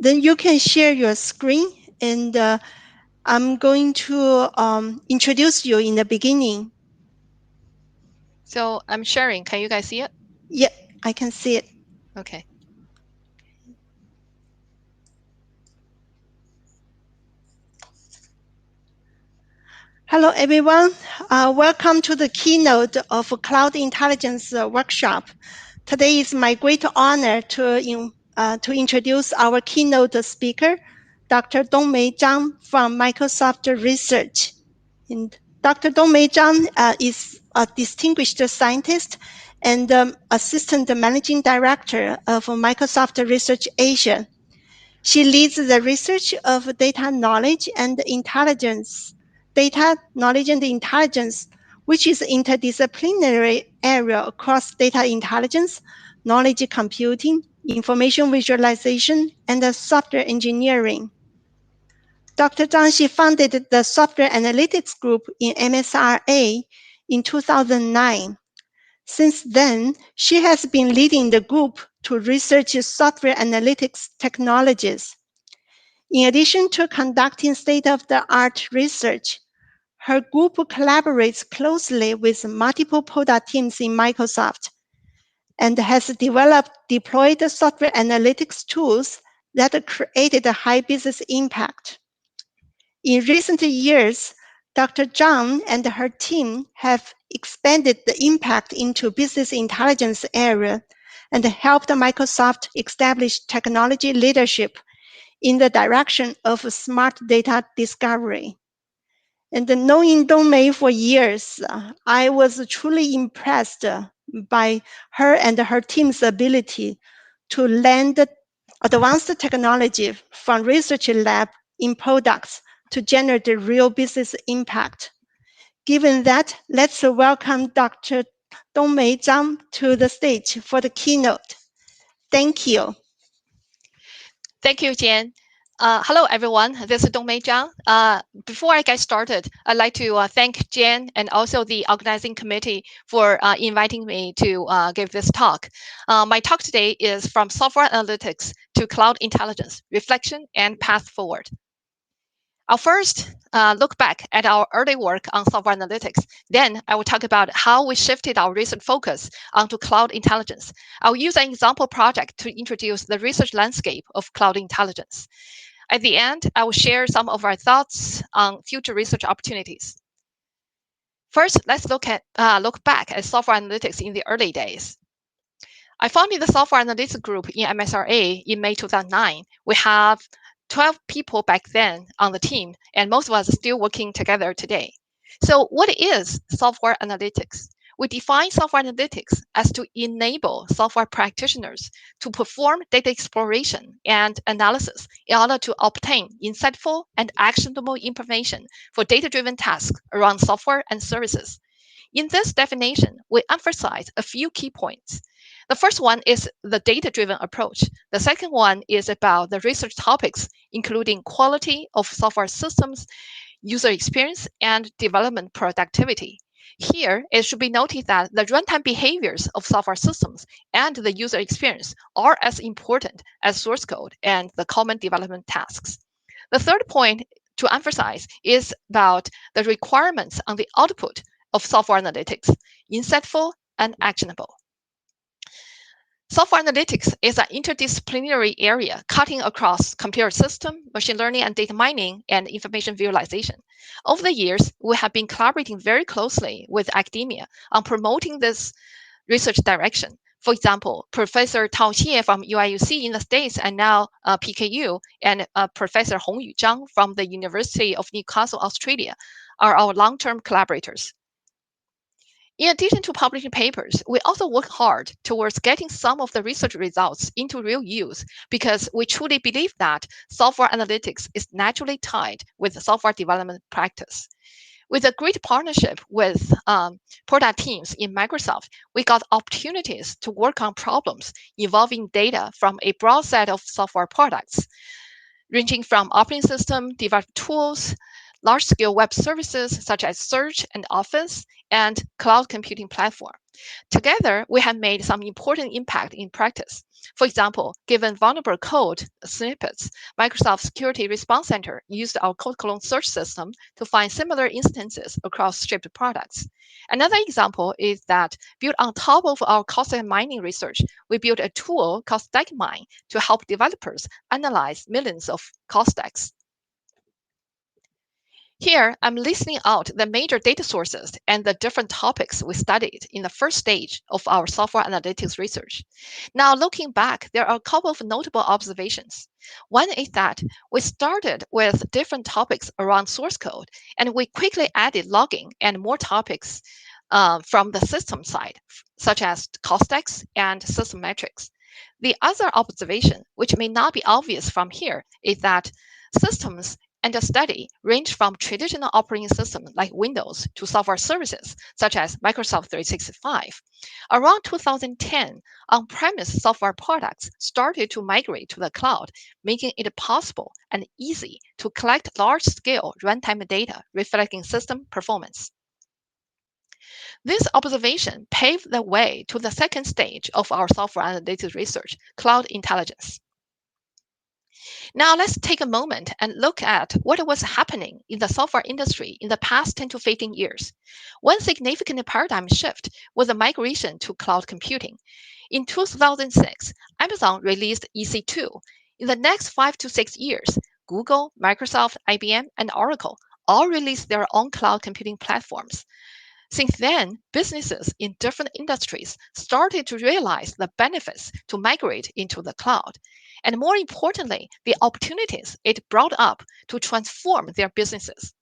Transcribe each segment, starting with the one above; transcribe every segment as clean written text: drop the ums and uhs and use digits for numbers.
Then you can share your screen, and I'm going to introduce you in the beginning. So I'm sharing. Can you guys see it? Yeah, I can see it. Okay. Hello, everyone. Welcome to the keynote of Cloud Intelligence Workshop. Today is my great honor to introduce our keynote speaker, Dr. Dongmei Zhang from Microsoft Research. And Dr. Dongmei Zhang is a distinguished scientist and Assistant Managing Director of Microsoft Research Asia. She leads the research of data knowledge and intelligence, which is interdisciplinary area across data intelligence, knowledge computing, information visualization, and software engineering. Dr. Zhang, she founded the Software Analytics Group in MSRA in 2009. Since then, she has been leading the group to research software analytics technologies. In addition to conducting state-of-the-art research, her group collaborates closely with multiple product teams in Microsoft and has deployed software analytics tools that created a high business impact. In recent years, Dr. Zhang and her team have expanded the impact into business intelligence area and helped Microsoft establish technology leadership in the direction of smart data discovery. And knowing Dongmei for years, I was truly impressed by her and her team's ability to land advanced technology from research lab in products to generate real business impact. Given that, let's welcome Dr. Dongmei Zhang to the stage for the keynote. Thank you. Thank you, Jian. Hello, everyone. This is Dongmei Zhang. Before I get started, I'd like to thank Jian and also the organizing committee for inviting me to give this talk. My talk today is from software analytics to cloud intelligence, reflection, and path forward. I'll first look back at our early work on software analytics. Then I will talk about how we shifted our recent focus onto cloud intelligence. I'll use an example project to introduce the research landscape of cloud intelligence. At the end, I will share some of our thoughts on future research opportunities. First, let's look back at software analytics in the early days. I founded the software analytics group in MSRA in May 2009. We have 12 people back then on the team, and most of us are still working together today. So what is software analytics? We define software analytics as to enable software practitioners to perform data exploration and analysis in order to obtain insightful and actionable information for data-driven tasks around software and services. In this definition, we emphasize a few key points. The first one is the data-driven approach. The second one is about the research topics, including quality of software systems, user experience, and development productivity. Here, it should be noted that the runtime behaviors of software systems and the user experience are as important as source code and the common development tasks. The third point to emphasize is about the requirements on the output of software analytics, insightful and actionable. Software analytics is an interdisciplinary area cutting across computer system, machine learning and data mining, and information visualization. Over the years, we have been collaborating very closely with academia on promoting this research direction. For example, Professor Tao Xie from UIUC in the States and now PKU, and Professor Hongyu Zhang from the University of Newcastle, Australia, are our long-term collaborators. In addition to publishing papers, we also work hard towards getting some of the research results into real use because we truly believe that software analytics is naturally tied with software development practice. With a great partnership with product teams in Microsoft, we got opportunities to work on problems involving data from a broad set of software products, ranging from operating system developed tools large-scale web services such as search and office, and cloud computing platform. Together, we have made some important impact in practice. For example, given vulnerable code snippets, Microsoft Security Response Center used our code clone search system to find similar instances across stripped products. Another example is that built on top of our Cossack mining research, we built a tool called StackMine to help developers analyze millions of Cossacks. Here, I'm listing out the major data sources and the different topics we studied in the first stage of our software analytics research. Now, looking back, there are a couple of notable observations. One is that we started with different topics around source code, and we quickly added logging and more topics from the system side, such as cosdex and system metrics. The other observation, which may not be obvious from here, is that systems and the study range from traditional operating systems like Windows to software services such as Microsoft 365. Around 2010, on-premise software products started to migrate to the cloud, making it possible and easy to collect large-scale runtime data reflecting system performance. This observation paved the way to the second stage of our software analytics research, cloud intelligence. Now let's take a moment and look at what was happening in the software industry in the past 10 to 15 years. One significant paradigm shift was the migration to cloud computing. In 2006, Amazon released EC2. In the next 5 to 6 years, Google, Microsoft, IBM, and Oracle all released their own cloud computing platforms. Since then, businesses in different industries started to realize the benefits to migrate into the cloud, and more importantly, the opportunities it brought up to transform their businesses.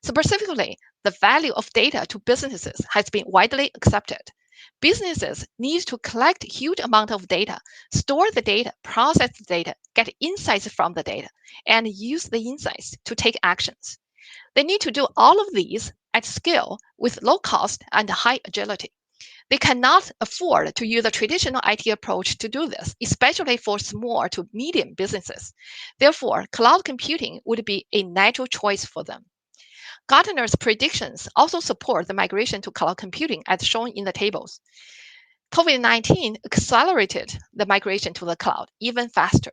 Specifically, the value of data to businesses has been widely accepted. Businesses need to collect huge amount of data, store the data, process the data, get insights from the data, and use the insights to take actions. They need to do all of these at scale with low cost and high agility. They cannot afford to use a traditional IT approach to do this, especially for small to medium businesses. Therefore, cloud computing would be a natural choice for them. Gartner's predictions also support the migration to cloud computing as shown in the tables. COVID-19 accelerated the migration to the cloud even faster.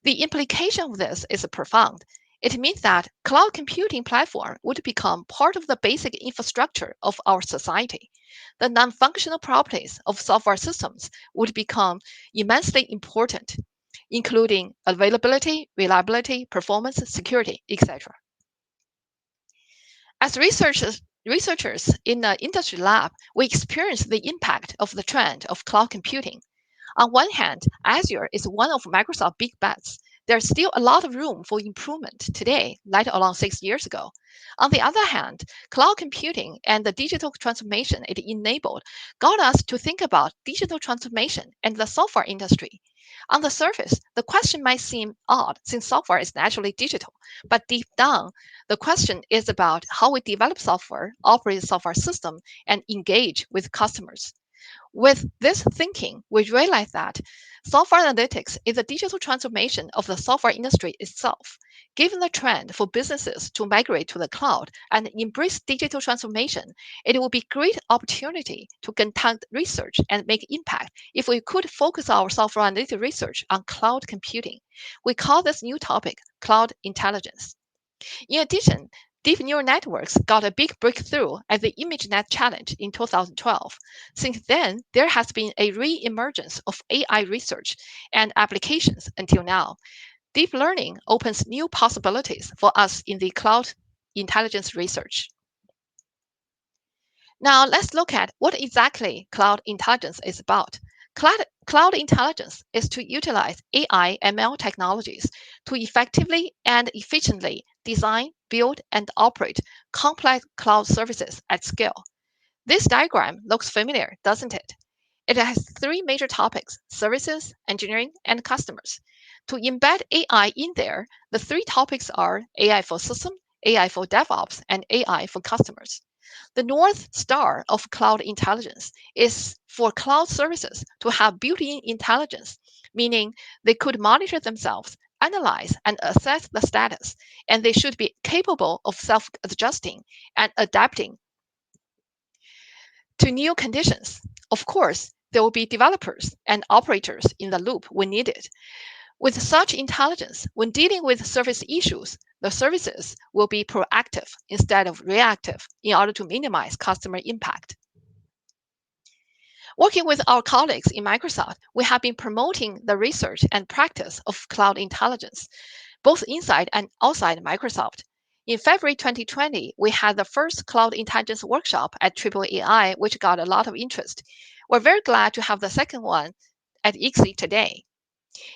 The implication of this is profound. It means that cloud computing platform would become part of the basic infrastructure of our society. The non-functional properties of software systems would become immensely important, including availability, reliability, performance, security, etc. As researchers in the industry lab, we experience the impact of the trend of cloud computing. On one hand, Azure is one of Microsoft's big bets. There's still a lot of room for improvement today, let alone 6 years ago. On the other hand, cloud computing and the digital transformation it enabled got us to think about digital transformation and the software industry. On the surface, the question might seem odd since software is naturally digital, but deep down, the question is about how we develop software, operate software system, and engage with customers. With this thinking, we realize that software analytics is a digital transformation of the software industry itself. Given the trend for businesses to migrate to the cloud and embrace digital transformation, it will be a great opportunity to conduct research and make impact if we could focus our software analytics research on cloud computing. We call this new topic cloud intelligence. In addition, deep neural networks got a big breakthrough at the ImageNet Challenge in 2012. Since then, there has been a re-emergence of AI research and applications until now. Deep learning opens new possibilities for us in the cloud intelligence research. Now, let's look at what exactly cloud intelligence is about. Cloud intelligence is to utilize AI ML technologies to effectively and efficiently design, build, and operate complex cloud services at scale. This diagram looks familiar, doesn't it? It has three major topics: services, engineering, and customers. To embed AI in there, the three topics are AI for system, AI for DevOps, and AI for customers. The North Star of cloud intelligence is for cloud services to have built in intelligence, meaning they could monitor themselves, analyze and assess the status, and they should be capable of self-adjusting and adapting to new conditions. Of course, there will be developers and operators in the loop when needed. With such intelligence, when dealing with service issues, the services will be proactive instead of reactive in order to minimize customer impact. Working with our colleagues in Microsoft, we have been promoting the research and practice of cloud intelligence, both inside and outside Microsoft. In February 2020, we had the first cloud intelligence workshop at AAAI, which got a lot of interest. We're very glad to have the second one at ICSI today.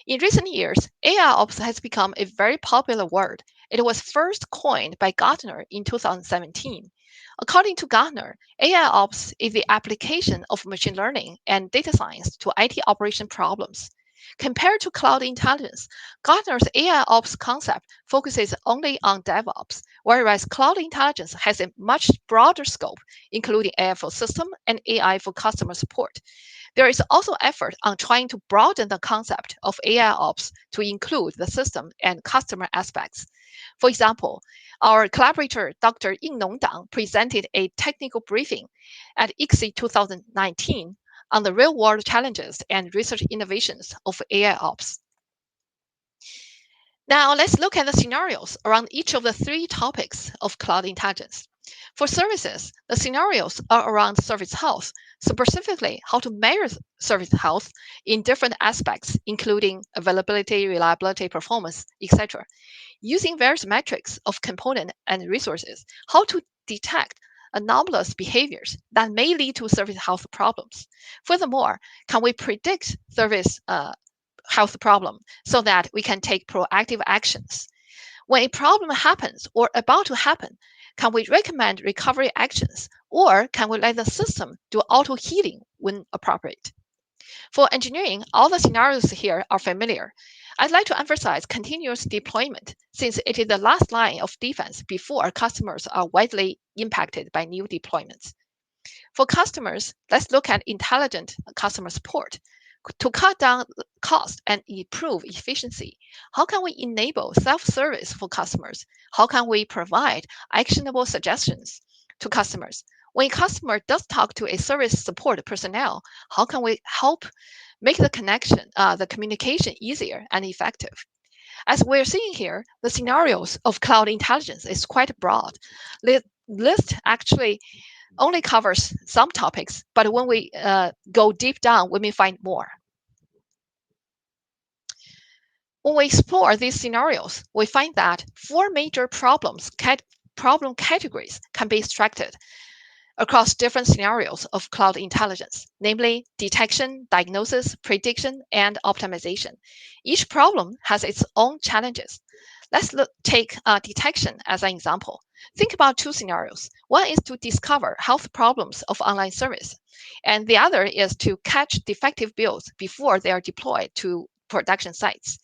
In recent years, AIOps has become a very popular word. It was first coined by Gartner in 2017. According to Gartner, AIOps is the application of machine learning and data science to IT operation problems. Compared to cloud intelligence, Gartner's AIOps concept focuses only on DevOps, whereas cloud intelligence has a much broader scope, including AI for system and AI for customer support. There is also effort on trying to broaden the concept of AI ops to include the system and customer aspects. For example, our collaborator Dr. Yingnong Dang presented a technical briefing at ICSI 2019 on the real-world challenges and research innovations of AI ops. Now let's look at the scenarios around each of the three topics of cloud intelligence. For services, the scenarios are around service health, specifically how to measure service health in different aspects, including availability, reliability, performance, etc. Using various metrics of component and resources, how to detect anomalous behaviors that may lead to service health problems. Furthermore, can we predict service health problem so that we can take proactive actions? When a problem happens or about to happen, can we recommend recovery actions or can we let the system do auto healing when appropriate? For engineering, all the scenarios here are familiar. I'd like to emphasize continuous deployment since it is the last line of defense before customers are widely impacted by new deployments. For customers, let's look at intelligent customer support. To cut down cost and improve efficiency, how can we enable self-service for customers? How can we provide actionable suggestions to customers? When a customer does talk to a service support personnel, how can we help make the connection, the communication easier and effective? As we're seeing here, the scenarios of cloud intelligence is quite broad. The list actually only covers some topics, but when we go deep down, we may find more. When we explore these scenarios, we find that four major problem categories can be extracted across different scenarios of cloud intelligence, namely detection, diagnosis, prediction, and optimization. Each problem has its own challenges. Let's take detection as an example. Think about two scenarios. One is to discover health problems of online service, and the other is to catch defective builds before they are deployed to production sites.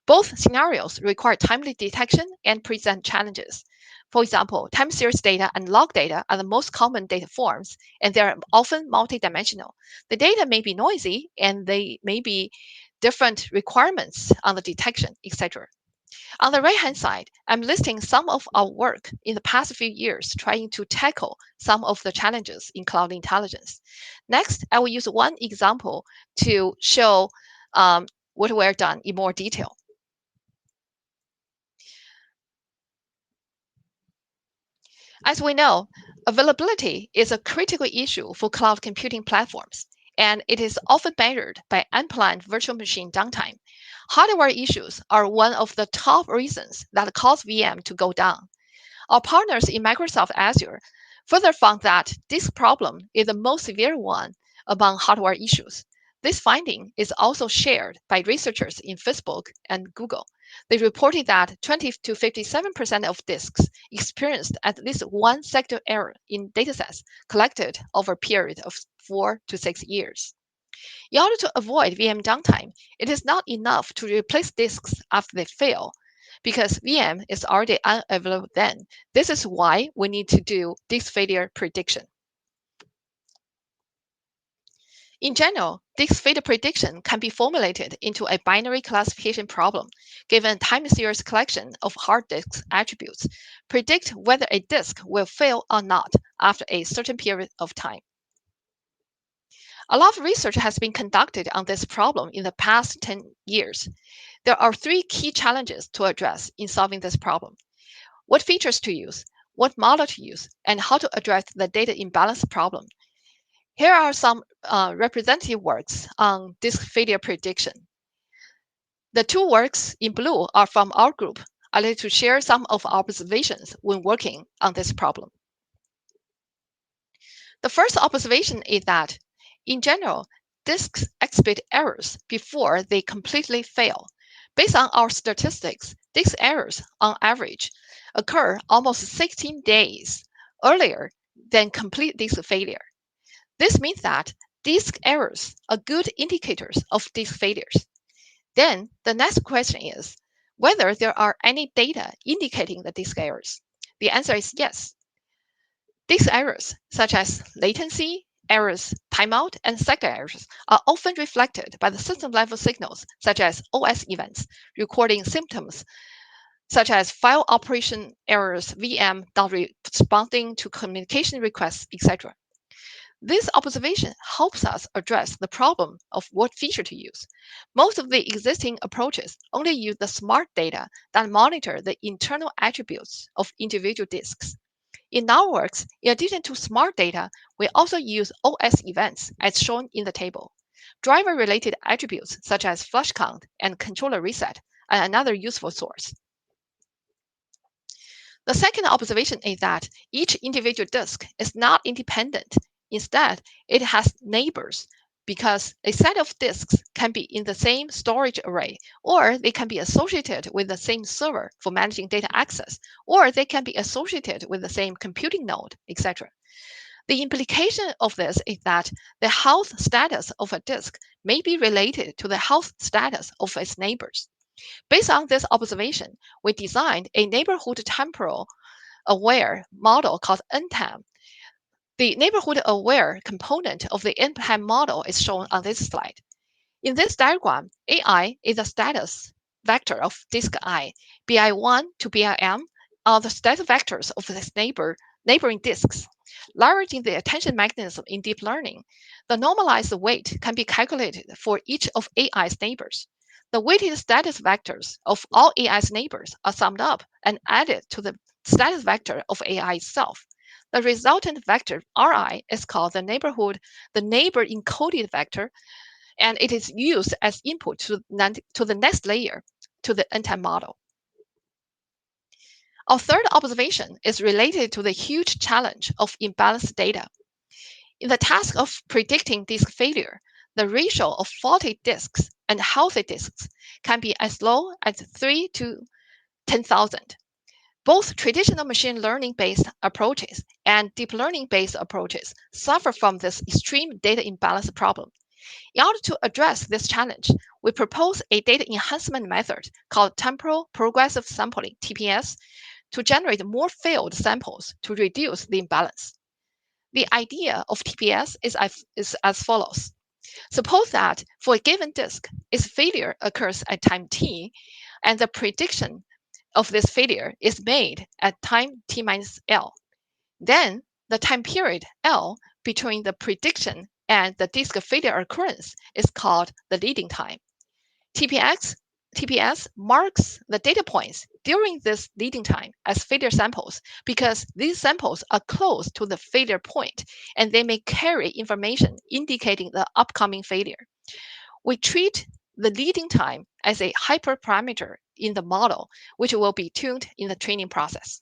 Both scenarios require timely detection and present challenges. For example, time series data and log data are the most common data forms, and they are often multidimensional. The data may be noisy, and they may be different requirements on the detection, etc. On the right-hand side, I'm listing some of our work in the past few years trying to tackle some of the challenges in cloud intelligence. Next, I will use one example to show what we're done in more detail. As we know, availability is a critical issue for cloud computing platforms, and it is often measured by unplanned virtual machine downtime. Hardware issues are one of the top reasons that cause VM to go down. Our partners in Microsoft Azure further found that this problem is the most severe one among hardware issues. This finding is also shared by researchers in Facebook and Google. They reported that 20 to 57% of disks experienced at least one sector error in datasets collected over a period of 4 to 6 years. In order to avoid VM downtime, it is not enough to replace disks after they fail because VM is already unavailable then. This is why we need to do disk failure prediction. In general, disk failure prediction can be formulated into a binary classification problem. Given a time series collection of hard disk attributes, predict whether a disk will fail or not after a certain period of time. A lot of research has been conducted on this problem in the past 10 years. There are three key challenges to address in solving this problem: what features to use, what model to use, and how to address the data imbalance problem. Here are some representative works on disk failure prediction. The two works in blue are from our group. I'd like to share some of our observations when working on this problem. The first observation is that, in general, disks exhibit errors before they completely fail. Based on our statistics, disk errors, on average, occur almost 16 days earlier than complete disk failure. This means that disk errors are good indicators of disk failures. Then the next question is whether there are any data indicating the disk errors. The answer is yes. Disk errors, such as latency errors, timeout, and cycle errors, are often reflected by the system-level signals, such as OS events, recording symptoms such as file operation errors, VM not responding to communication requests, etc. This observation helps us address the problem of what feature to use. Most of the existing approaches only use the smart data that monitor the internal attributes of individual disks. In our works, in addition to smart data, we also use OS events as shown in the table. Driver-related attributes such as flush count and controller reset are another useful source. The second observation is that each individual disk is not independent. Instead, it has neighbors because a set of disks can be in the same storage array, or they can be associated with the same server for managing data access, or they can be associated with the same computing node, etc. The implication of this is that the health status of a disk may be related to the health status of its neighbors. Based on this observation, we designed a neighborhood-temporal aware model called NTAMO. The neighborhood-aware component of the NTAMO model is shown on this slide. In this diagram, AI is the status vector of disk I. BI1 to BIM are the status vectors of its neighboring disks. Leveraging the attention mechanism in deep learning, the normalized weight can be calculated for each of AI's neighbors. The weighted status vectors of all AI's neighbors are summed up and added to the status vector of AI itself. The resultant vector Ri is called the neighbor encoded vector, and it is used as input to the next layer to the NTAMO model. Our third observation is related to the huge challenge of imbalanced data. In the task of predicting disk failure, the ratio of faulty disks and healthy disks can be as low as 3 to 10,000. Both traditional machine learning-based approaches and deep learning-based approaches suffer from this extreme data imbalance problem. In order to address this challenge, we propose a data enhancement method called temporal progressive sampling, TPS, to generate more failed samples to reduce the imbalance. The idea of TPS is as follows. Suppose that for a given disk, its failure occurs at time t, and the prediction of this failure is made at time t minus L. Then the time period L between the prediction and the disk failure occurrence is called the leading time. TPS marks the data points during this leading time as failure samples because these samples are close to the failure point and they may carry information indicating the upcoming failure. We treat the leading time as a hyperparameter in the model, which will be tuned in the training process.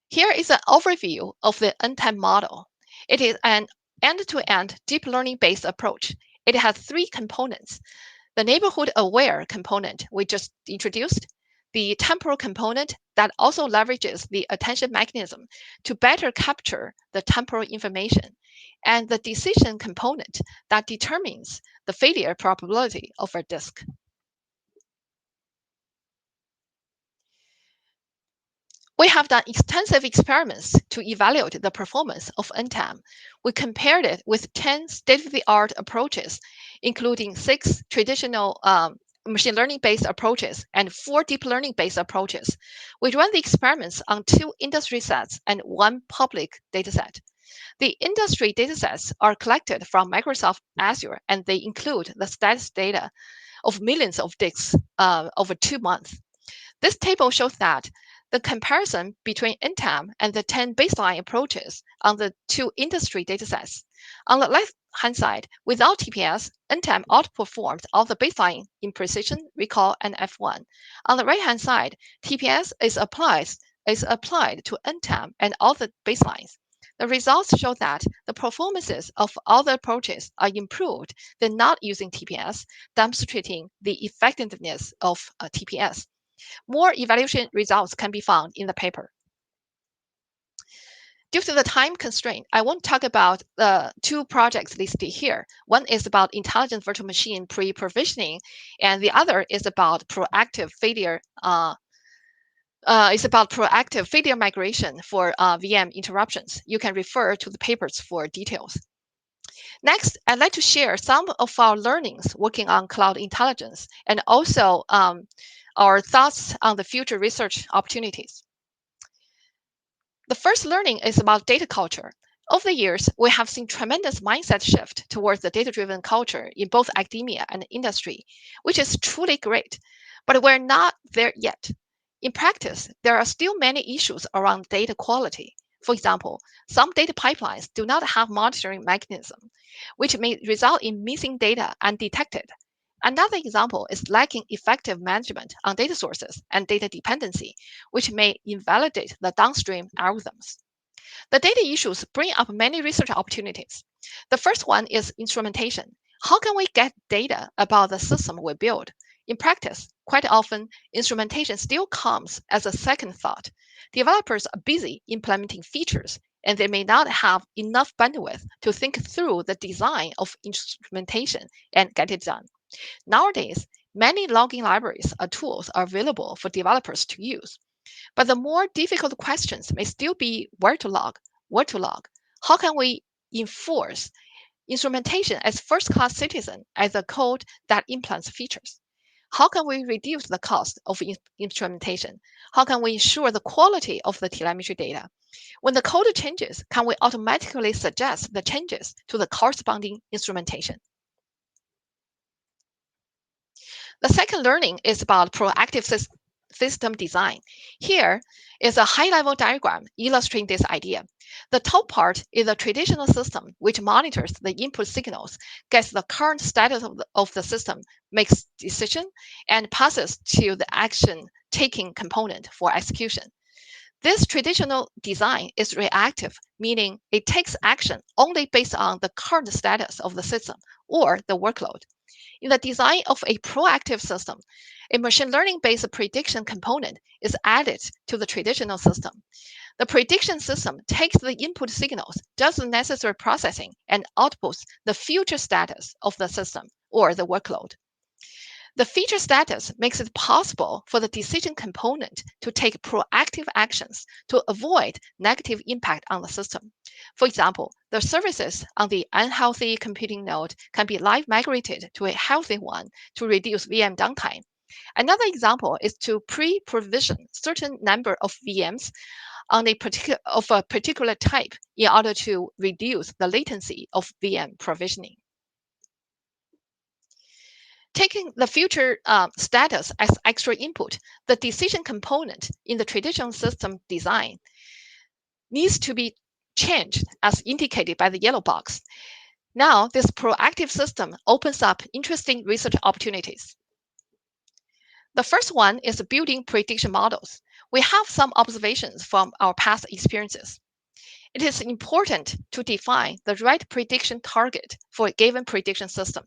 Here is an overview of the NTAMO model. It is an end-to-end deep learning-based approach. It has three components. The neighborhood-aware component we just introduced, the temporal component that also leverages the attention mechanism to better capture the temporal information, and the decision component that determines the failure probability of a disk. We have done extensive experiments to evaluate the performance of NTAM. We compared it with 10 state-of-the-art approaches, including 6 traditional machine learning-based approaches and 4 deep learning-based approaches. We ran the experiments on 2 industry sets and 1 public dataset. The industry datasets are collected from Microsoft Azure, and they include the status data of millions of disks over 2 months. This table shows that the comparison between NTAM and the 10 baseline approaches on the 2 industry datasets. On the left-hand side, without TPS, NTAM outperformed all the baseline in precision, recall, and F1. On the right-hand side, TPS is applied to NTAM and all the baselines. The results show that the performances of all the approaches are improved than not using TPS, demonstrating the effectiveness of TPS. More evaluation results can be found in the paper. Due to the time constraint, I won't talk about the 2 projects listed here. One is about intelligent virtual machine pre-provisioning, and the other is about proactive failure. Is about proactive failure migration for VM interruptions. You can refer to the papers for details. Next, I'd like to share some of our learnings working on cloud intelligence and also our thoughts on the future research opportunities. The first learning is about data culture. Over the years, we have seen tremendous mindset shift towards the data-driven culture in both academia and industry, which is truly great, but we're not there yet. In practice, there are still many issues around data quality. For example, some data pipelines do not have monitoring mechanism, which may result in missing data undetected. Another example is lacking effective management on data sources and data dependency, which may invalidate the downstream algorithms. The data issues bring up many research opportunities. The first one is instrumentation. How can we get data about the system we build? In practice, quite often, instrumentation still comes as a second thought. Developers are busy implementing features, and they may not have enough bandwidth to think through the design of instrumentation and get it done. Nowadays, many logging libraries or tools are available for developers to use. But the more difficult questions may still be where to log, what to log. How can we enforce instrumentation as first-class citizen as a code that implants features? How can we reduce the cost of instrumentation? How can we ensure the quality of the telemetry data? When the code changes, can we automatically suggest the changes to the corresponding instrumentation? The second learning is about proactive system design. Here is a high-level diagram illustrating this idea. The top part is a traditional system which monitors the input signals, gets the current status of the system, makes decision, and passes to the action-taking component for execution. This traditional design is reactive, meaning it takes action only based on the current status of the system or the workload. In the design of a proactive system, a machine learning-based prediction component is added to the traditional system. The prediction system takes the input signals, does the necessary processing, and outputs the future status of the system or the workload. The feature status makes it possible for the decision component to take proactive actions to avoid negative impact on the system. For example, the services on the unhealthy computing node can be live migrated to a healthy one to reduce VM downtime. Another example is to pre-provision certain number of VMs on a particular type in order to reduce the latency of VM provisioning. Taking the future status as extra input, the decision component in the traditional system design needs to be changed as indicated by the yellow box. Now, this proactive system opens up interesting research opportunities. The first one is building prediction models. We have some observations from our past experiences. It is important to define the right prediction target for a given prediction system.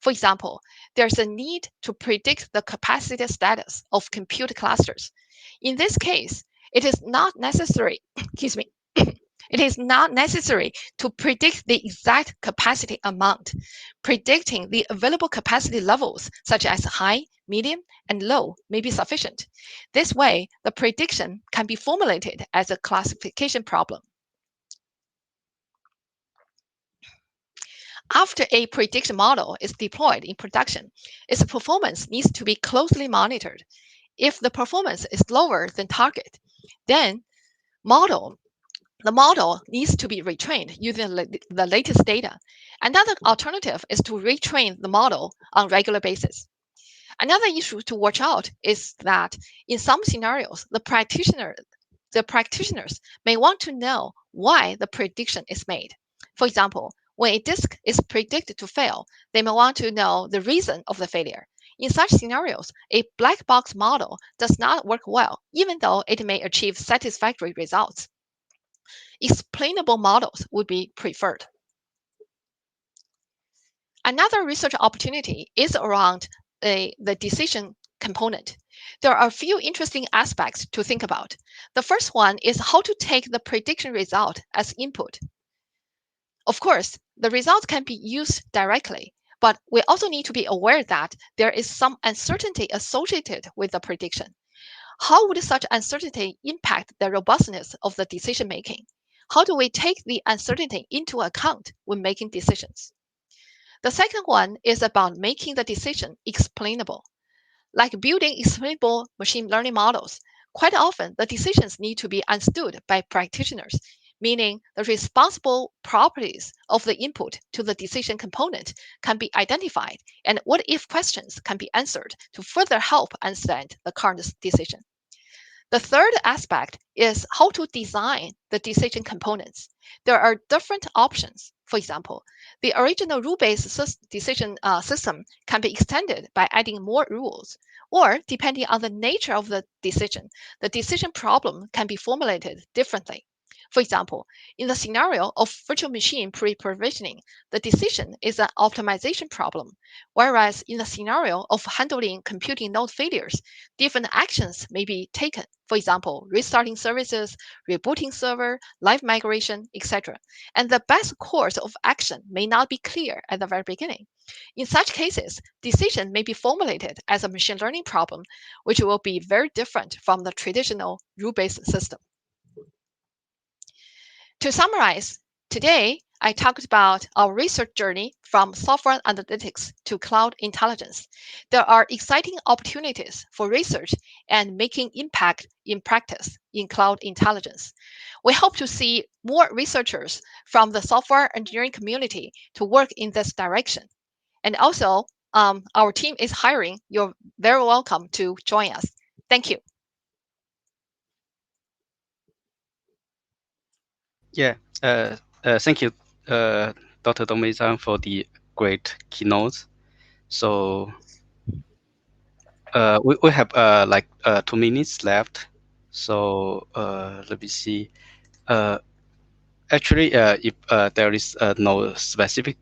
For example, there's a need to predict the capacity status of compute clusters. In this case, it is not necessary, excuse me, It is not necessary to predict the exact capacity amount. Predicting the available capacity levels, such as high, medium, and low, may be sufficient. This way, the prediction can be formulated as a classification problem. After a prediction model is deployed in production, its performance needs to be closely monitored. If the performance is lower than target, then model the model needs to be retrained using the latest data. Another alternative is to retrain the model on regular basis. Another issue to watch out is that in some scenarios, the practitioners may want to know why the prediction is made. For example, when a disk is predicted to fail, they may want to know the reason of the failure. In such scenarios, a black box model does not work well, even though it may achieve satisfactory results. Explainable models would be preferred. Another research opportunity is around the decision component. There are a few interesting aspects to think about. The first one is how to take the prediction result as input. Of course, the results can be used directly, but we also need to be aware that there is some uncertainty associated with the prediction. How would such uncertainty impact the robustness of the decision making? How do we take the uncertainty into account when making decisions? The second one is about making the decision explainable. Like building explainable machine learning models, quite often the decisions need to be understood by practitioners, meaning the responsible properties of the input to the decision component can be identified and what if questions can be answered to further help understand the current decision. The third aspect is how to design the decision components. There are different options. For example, the original rule-based decision system can be extended by adding more rules, or depending on the nature of the decision problem can be formulated differently. For example, in the scenario of virtual machine pre-provisioning, the decision is an optimization problem, whereas in the scenario of handling computing node failures, different actions may be taken. For example, restarting services, rebooting server, live migration, etc. And the best course of action may not be clear at the very beginning. In such cases, decision may be formulated as a machine learning problem, which will be very different from the traditional rule-based system. To summarize, today I talked about our research journey from software analytics to cloud intelligence. There are exciting opportunities for research and making impact in practice in cloud intelligence. We hope to see more researchers from the software engineering community to work in this direction. And also, our team is hiring. You're very welcome to join us. Thank you. Yeah, thank you, Dr. Dongmei-zhang, for the great keynote. So we have like 2 minutes left. So let me see. Uh, Actually, if there is no specific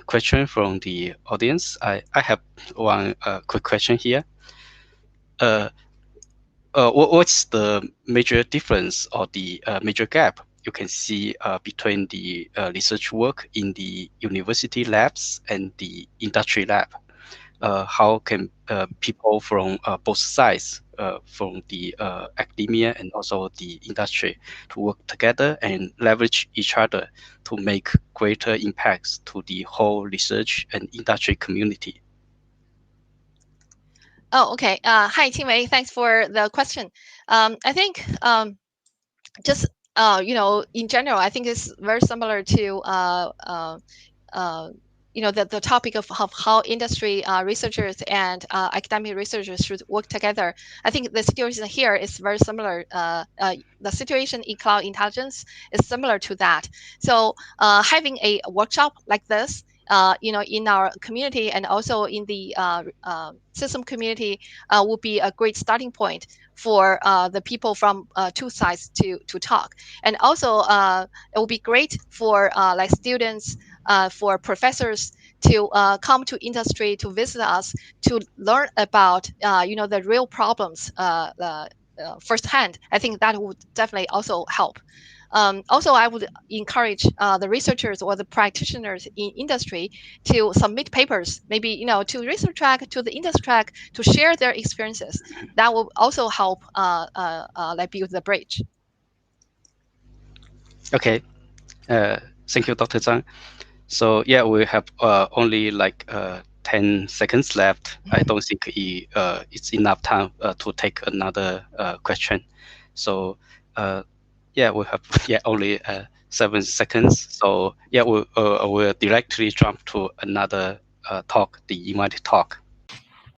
question from the audience, I have one quick question here. Uh, what's the major difference or the major gap you can see between the research work in the university labs and the industry lab? How can people from both sides, from the academia and also the industry, to work together and leverage each other to make greater impacts to the whole research and industry community? Oh, okay. Hi, Qingwei. Thanks for the question. I think just in general, I think it's very similar to uh, the topic of how industry researchers and academic researchers should work together. I think the situation here is very similar. The situation in cloud intelligence is similar to that. So having a workshop like this, in our community and also in the system community, would be a great starting point for the people from two sides to talk. And also, it will be great for like students, for professors to come to industry to visit us to learn about the real problems firsthand. I think that would definitely also help. Also, I would encourage the researchers or the practitioners in industry to submit papers, maybe to research track, to the industry track, to share their experiences. That will also help like build the bridge. Okay. Uh, Thank you, Dr. Zhang. So yeah, we have only like 10 seconds left. I don't think it's enough time to take another question. So yeah, we have yeah only 7 seconds. So yeah, we'll directly jump to another talk, the invited talk.